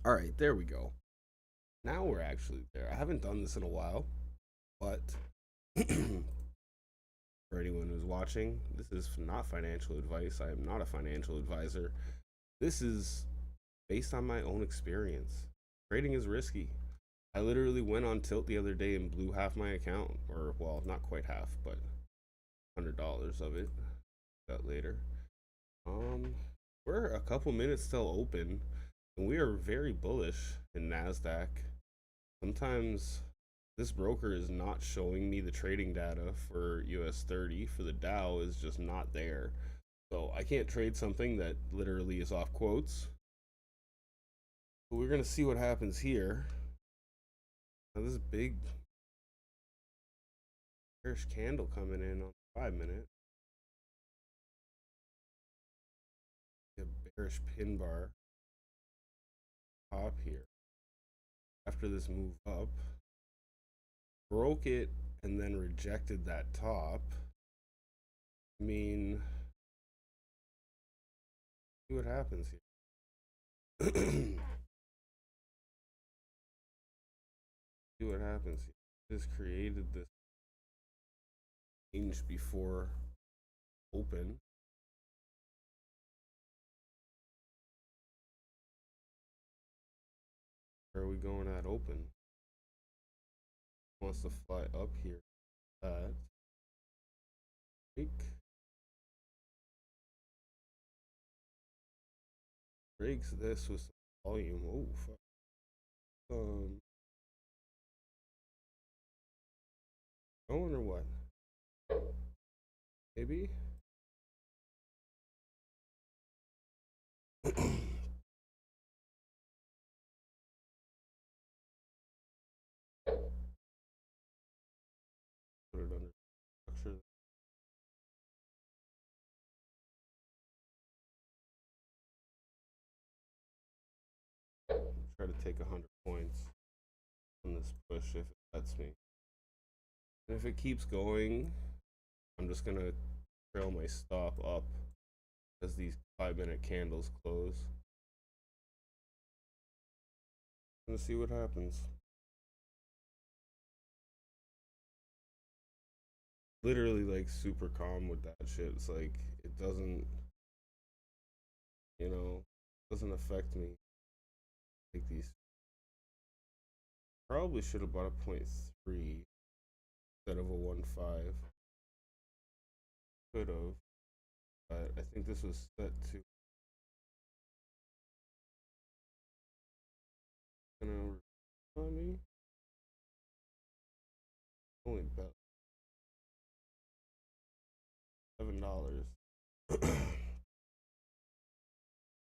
All right, there we go. Now we're actually there. I haven't done this in a while, but for anyone who's watching, this is not financial advice. I am not a financial advisor. This is based on my own experience. Trading is risky. I literally went on tilt the other day and blew half my account, or well, not quite half, but $100 of it. That later. Um, we're a couple minutes still open, and we are very bullish in Nasdaq. Sometimes this broker is not showing me the trading data for US30 for the Dow is just not there. So I can't trade something that literally is off quotes. But we're gonna see what happens here. Now this big bearish candle coming in on 5 minute. A bearish pin bar top here. After this move up, broke it and then rejected that top. I mean, see what happens here. See what happens here. Just created this range before open. Where are we going at open? Wants to fly up here. That breaks this with some volume. Oh fuck. Going or what? Maybe. Put it under structure. Try to take 100 points on this push if it lets me. And if it keeps going, I'm just gonna trail my stop up as these 5 minute candles close. And see what happens. Literally like super calm with that shit. It's like it doesn't, you know, doesn't affect me like these. Probably should have bought a 0.3 instead of a 1.5. Could have, but I think this was set to. Gonna on me. Only bet $7.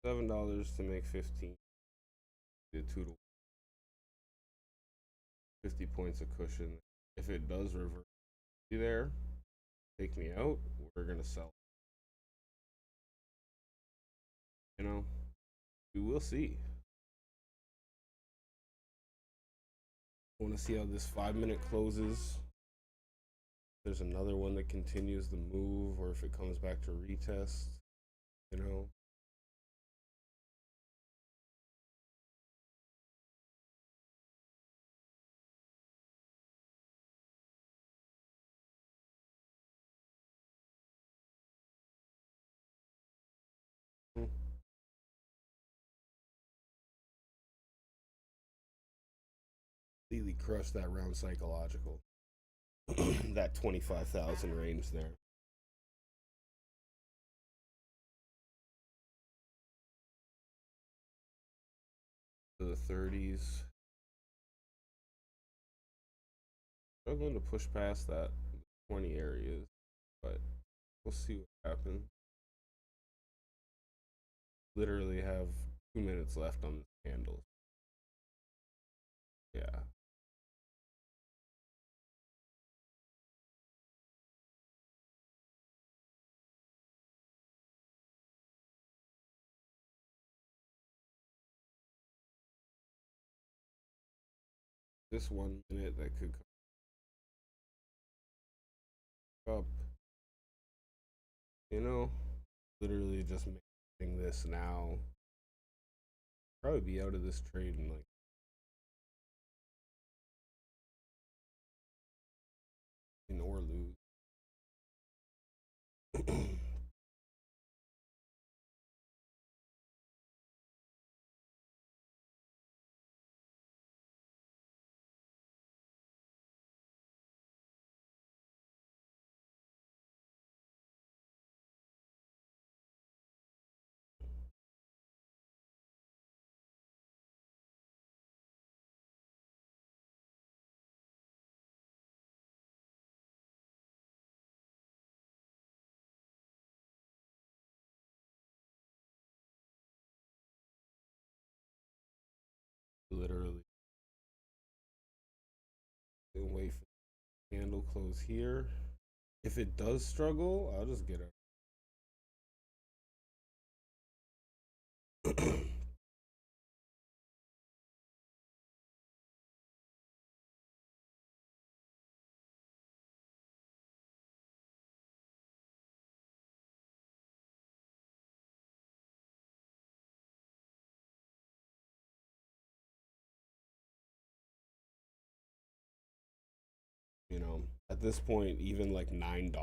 $7 to make 15. The 2 to 50 points of cushion. If it does reverse there, take me out. We're gonna sell. You know, we will see. I want to see how this 5 minute closes. There's another one that continues the move, or if it comes back to retest. You know, completely crush that round psychological. That 25,000 range there. To the 30s. Struggling to push past that 20 areas, but we'll see what happens. Literally have 2 minutes left on this candle. Yeah. This 1 minute that could come up, you know, literally just making this now Probably be out of this trade in like in or lose. Literally. And wait for the candle close here. If it does struggle, I'll just get it. You know, at this point, even like $9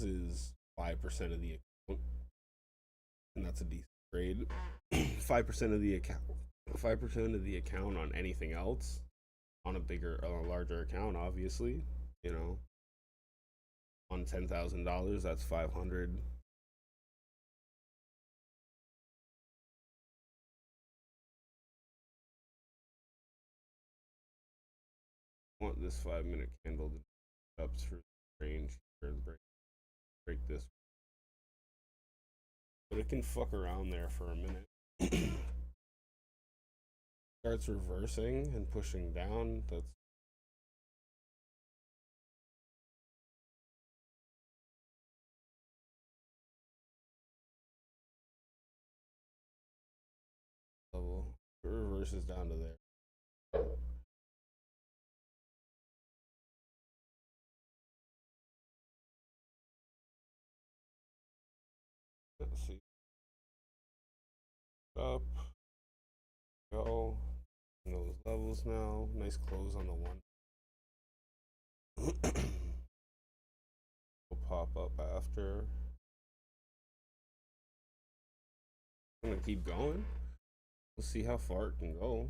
is 5% of the account, and that's a decent trade. 5% of the account, 5% of the account on anything else, on a larger account, obviously. You know, on $10,000, that's 500. I want this 5 minute candle to up through the range here and break this, but it can fuck around there for a minute. Starts reversing and pushing down. That's level. It reverses down to there. Let's see. Up, go. And those levels now. Nice close on the one. Will pop up after. I'm gonna keep going. We'll see how far it can go.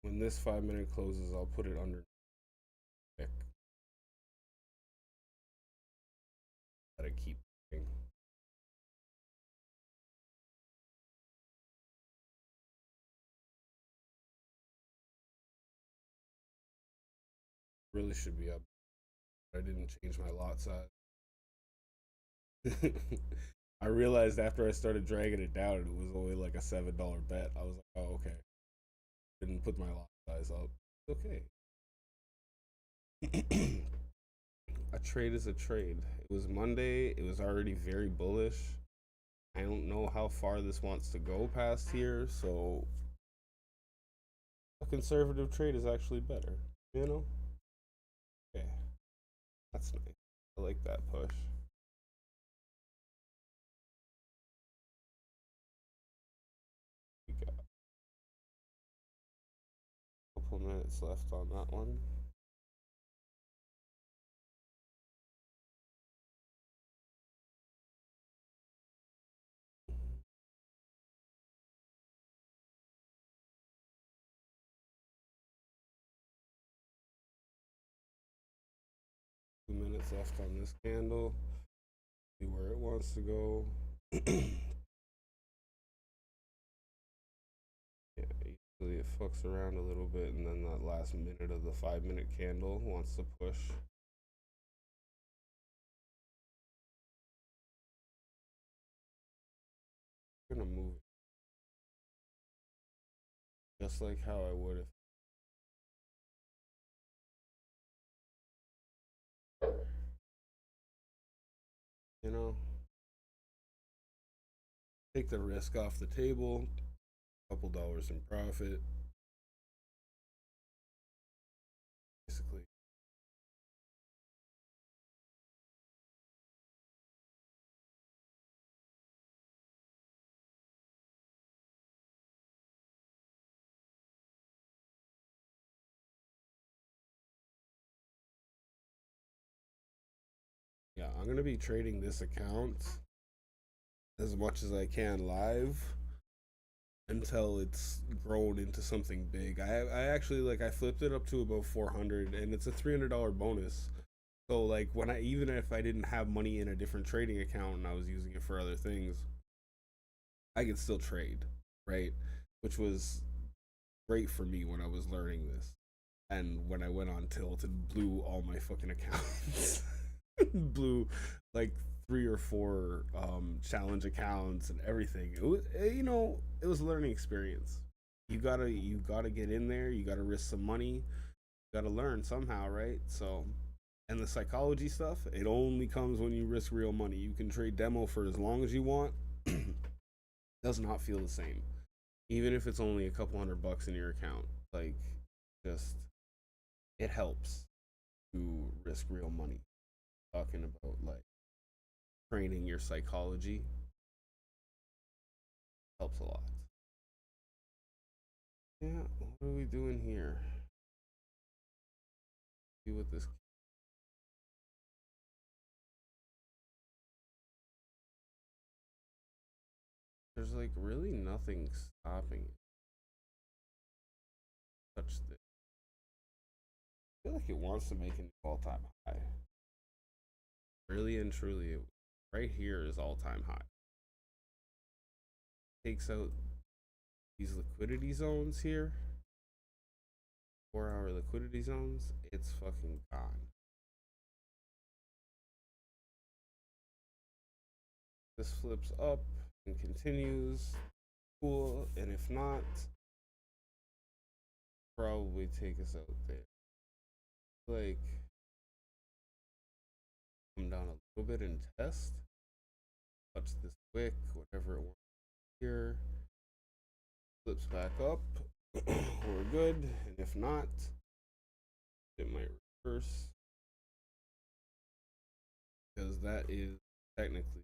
When this 5 minute closes, I'll put it under pick. Let it keep going. Really should be up. I didn't change my lot size. I realized after I started dragging it down, it was only like a $7 bet. I was like, oh, okay. Didn't put my lot size up. Okay. A trade is a trade. It was Monday. It was already very bullish. I don't know how far this wants to go past here, so a conservative trade is actually better. You know? Okay. That's nice. I like that push. We got a couple minutes left on that one. 2 minutes left on this candle. See where it wants to go. Yeah, usually it fucks around a little bit, and then that last minute of the 5 minute candle wants to push. I'm gonna move it just like how I would if You know, take the risk off the table, a couple dollars in profit, basically. Yeah, I'm gonna be trading this account as much as I can live until it's grown into something big. I actually I flipped it up to about 400, and it's a $300 bonus. So like when I even if I didn't have money in a different trading account and I was using it for other things, I could still trade, right? Which was great for me when I was learning this. And when I went on tilt and blew all my fucking accounts, blew like three or four challenge accounts and everything. It was, it was a learning experience. You gotta get in there. You gotta risk some money. You gotta learn somehow, right? So, and the psychology stuff, it only comes when you risk real money. You can trade demo for as long as you want. Does not feel the same, even if it's only a couple $100 in your account. Like, just it helps to risk real money. Talking about like training your psychology helps a lot. Yeah, what are we doing here? See what this. There's like really nothing stopping it. Touch this. I feel like it wants to make an all-time high. Really and truly, right here is all-time high. Takes out these liquidity zones here, 4-hour liquidity zones. It's fucking gone. This flips up and continues. Cool, and if not, probably take us out there. Like, come down a little bit and test. Touch this wick, whatever it wants here. Flips back up. We're good. And if not, it might reverse. Because that is technically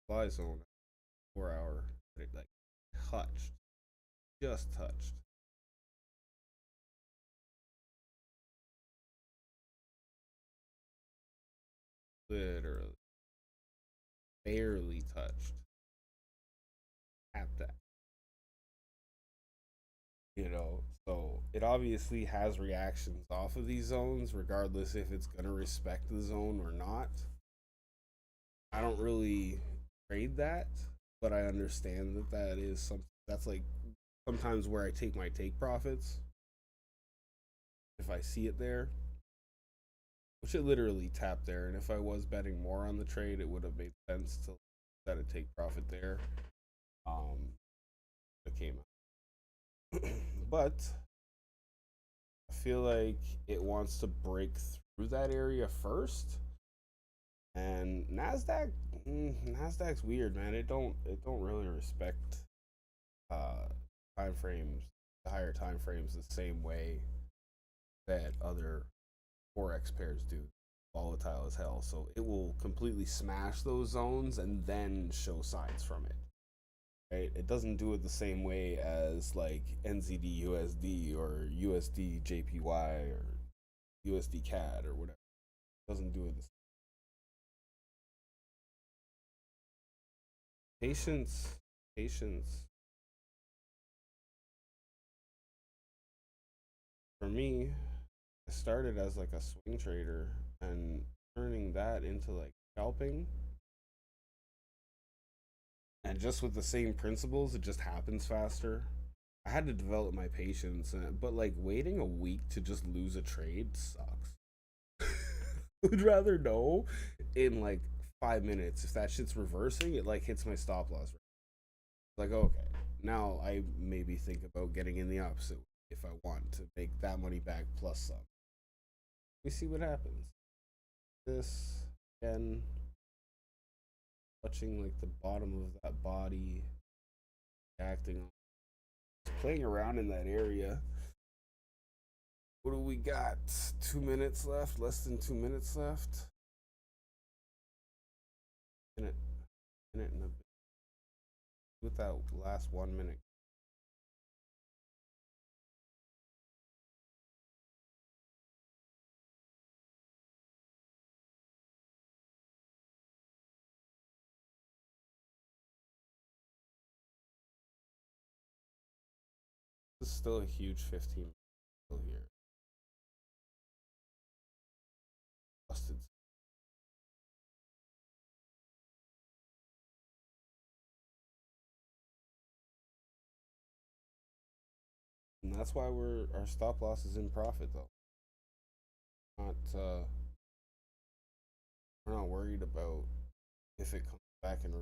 fly zone 4-hour. It like touched. Just touched. Literally. Barely touched. Tap that. So it obviously has reactions off of these zones regardless if it's going to respect the zone or not. I don't really trade that, but I understand that that is something that's like sometimes where I take my take profits if I see it there, which it literally tapped there. And if I was betting more on the trade, it would have made sense to set a take profit there. It came out, but I feel like it wants to break through that area first. And Nasdaq's weird, man. It don't really respect uh time frames, the higher time frames the same way that other forex pairs do. Volatile as hell, so it will completely smash those zones and then show signs from it. Right? It doesn't do it the same way as like NZD USD or USD JPY or USD CAD or whatever. It doesn't do it the same. Patience, patience. For me, I started as like a swing trader and turning that into like scalping, and just with the same principles it just happens faster. I had to develop my patience, but like waiting a week to just lose a trade sucks. Would rather know in like 5 minutes if that shit's reversing, it like hits my stop loss. Like, okay, now I maybe think about getting in the opposite if I want to make that money back plus some. We see what happens. this again, touching like the bottom of that body, acting, playing around in that area. What do we got? 2 minutes left, less than 2 minutes left. Minute, minute and a bit. With that last 1 minute. This is still a huge 15 here. Busted. And that's why our stop loss is in profit though. Not we're not worried about if it comes back and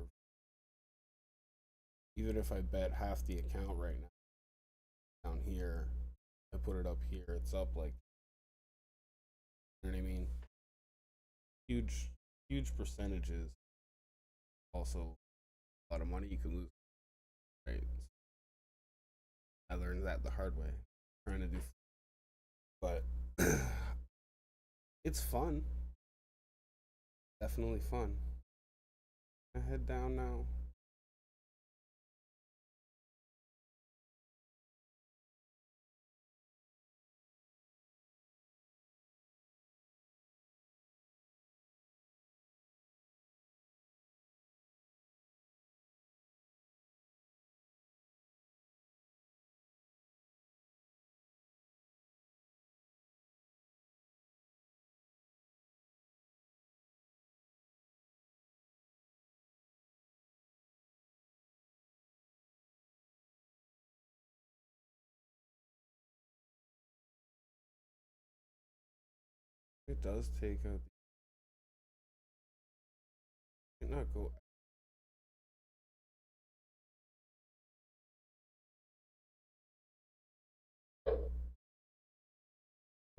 even if I bet half the account right now down here, I put it up here, it's up like, you know what I mean? Huge, huge percentages. Also, a lot of money you can lose. Right? I learned that the hard way. Trying to do, but it's fun. Definitely fun. I head down now. It does take a. It not go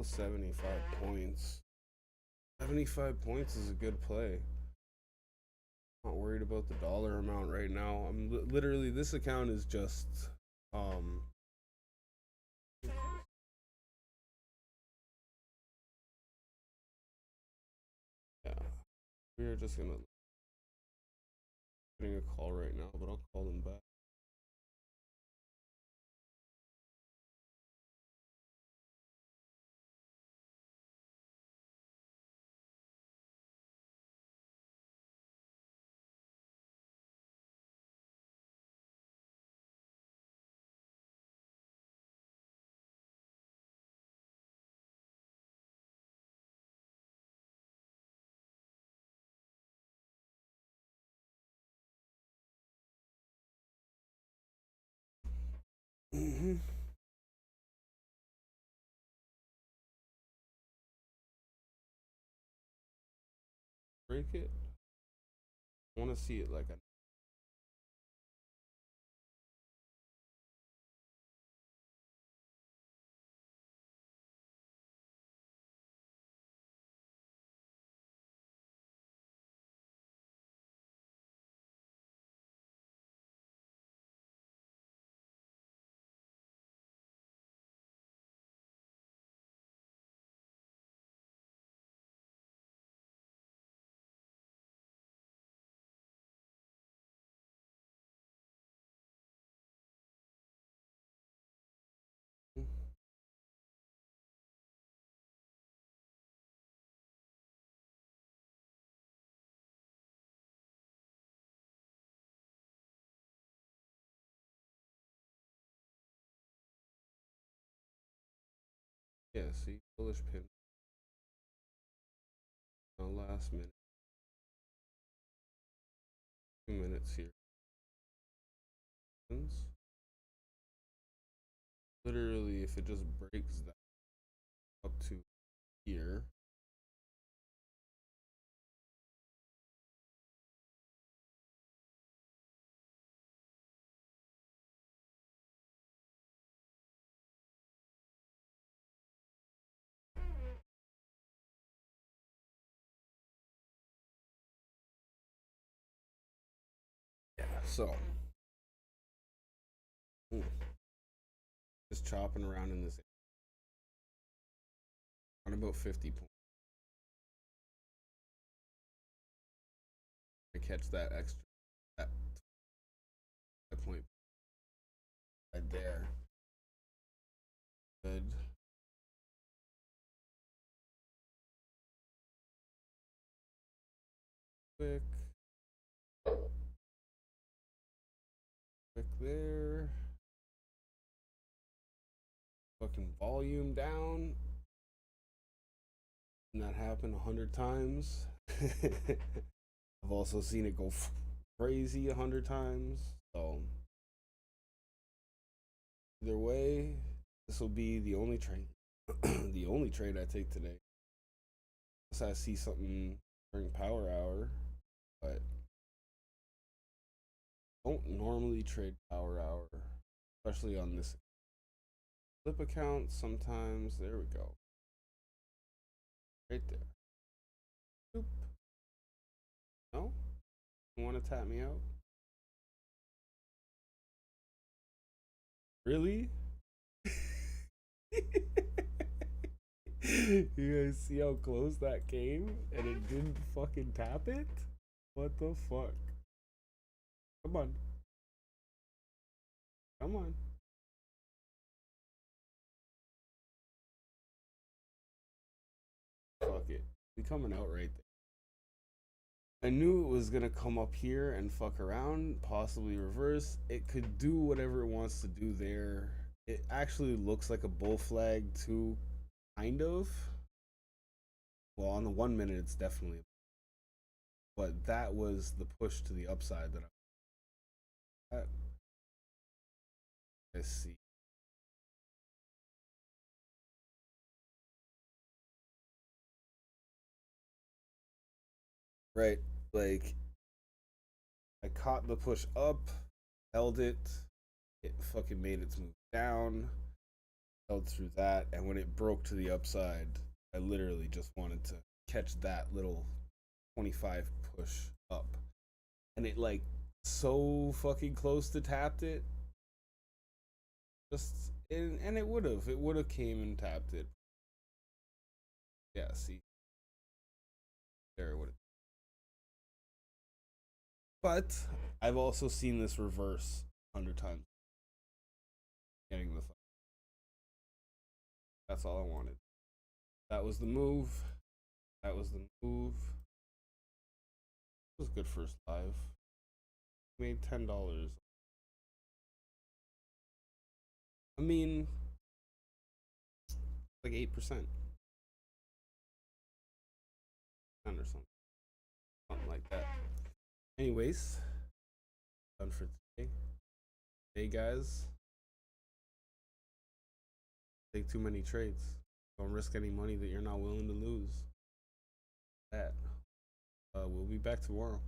75 points. 75 points is a good play. Not worried about the dollar amount right now. I'm literally, this account is just um yeah. We are just gonna getting a call right now, but I'll call them back. Break it. I want to see it like a. Yeah, see, bullish pin. Last minute. 2 minutes here. Literally, if it just breaks that up to here, So, just chopping around in this on about 50 points. I catch that extra that point right there. Good. Quick. Quick there. Fucking volume down. And that happened 100 times. I've also seen it go crazy 100 times. So either way, this will be the only trade, the only trade I take today. Unless I see something during power hour, but don't normally trade power hour, especially on this flip account. Sometimes there we go, right there. Boop. No, you want to tap me out? Really? You guys see how close that came and it didn't fucking tap it? What the fuck? Come on. Come on. Fuck it. We coming out right there. I knew it was gonna come up here and fuck around, possibly reverse. It could do whatever it wants to do there. It actually looks like a bull flag too, kind of. Well, on the 1 minute, it's definitely. But that was the push to the upside that I see. Right, like I caught the push up, held it. It fucking made its move down, held through that, and when it broke to the upside, I literally just wanted to catch that little 25 push up. And it like so fucking close to tapped it. Just and it would have came and tapped it. Yeah, see. There it would have. But I've also seen this reverse 100 times. Getting the that's all I wanted. That was the move. That was the move. It was good first live. Made $10. I mean, like 8%, or something like that. Anyways, done for today. Hey guys, take too many trades. Don't risk any money that you're not willing to lose. That we'll be back tomorrow.